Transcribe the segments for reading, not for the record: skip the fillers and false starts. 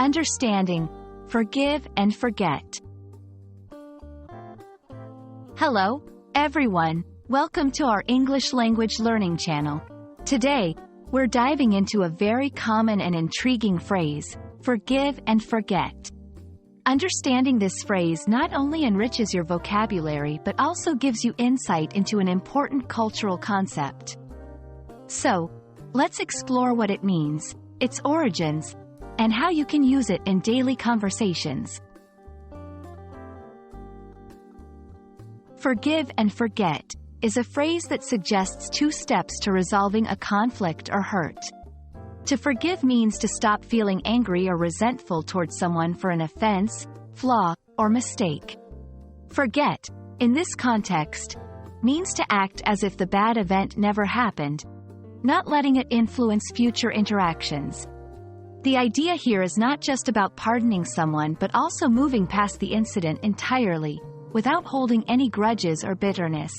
Understanding, forgive and forget. Hello, everyone. Welcome to our English language learning channel. Today, we're diving into a very common and intriguing phrase, forgive and forget. Understanding this phrase not only enriches your vocabulary but also gives you insight into an important cultural concept. So, let's explore what it means, its origins, and how you can use it in daily conversations. Forgive and forget is a phrase that suggests two steps to resolving a conflict or hurt. To forgive means to stop feeling angry or resentful towards someone for an offense, flaw, or mistake. Forget, in this context, means to act as if the bad event never happened, not letting it influence future interactions. The idea here is not just about pardoning someone but also moving past the incident entirely, without holding any grudges or bitterness.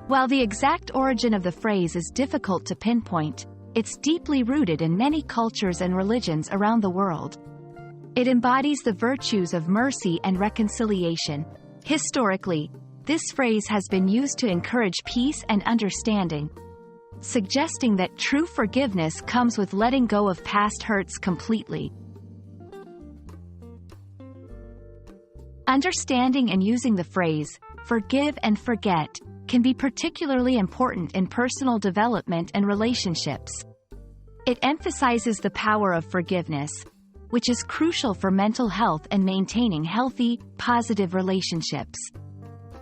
While the exact origin of the phrase is difficult to pinpoint, it's deeply rooted in many cultures and religions around the world. It embodies the virtues of mercy and reconciliation. Historically, this phrase has been used to encourage peace and understanding, suggesting that true forgiveness comes with letting go of past hurts completely. Understanding and using the phrase, forgive and forget, can be particularly important in personal development and relationships. It emphasizes the power of forgiveness, which is crucial for mental health and maintaining healthy, positive relationships.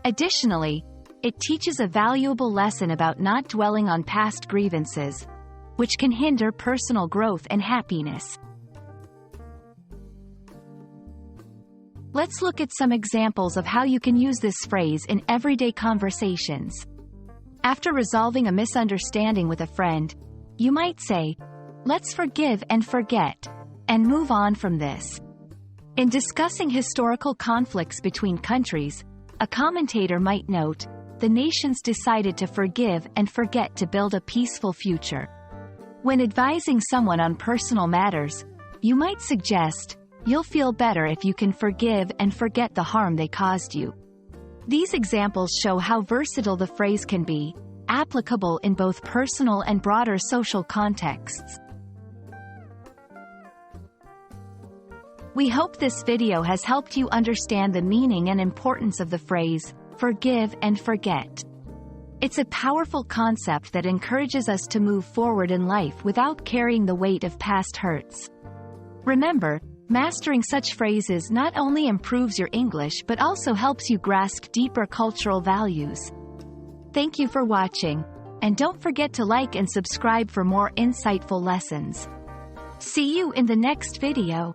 Additionally, it teaches a valuable lesson about not dwelling on past grievances, which can hinder personal growth and happiness. Let's look at some examples of how you can use this phrase in everyday conversations. After resolving a misunderstanding with a friend, you might say, "Let's forgive and forget, and move on from this." In discussing historical conflicts between countries, a commentator might note, "The nations decided to forgive and forget to build a peaceful future." When advising someone on personal matters, you might suggest, "You'll feel better if you can forgive and forget the harm they caused you." These examples show how versatile the phrase can be, applicable in both personal and broader social contexts. We hope this video has helped you understand the meaning and importance of the phrase, forgive and forget. It's a powerful concept that encourages us to move forward in life without carrying the weight of past hurts. Remember, mastering such phrases not only improves your English but also helps you grasp deeper cultural values. Thank you for watching, and don't forget to like and subscribe for more insightful lessons. See you in the next video.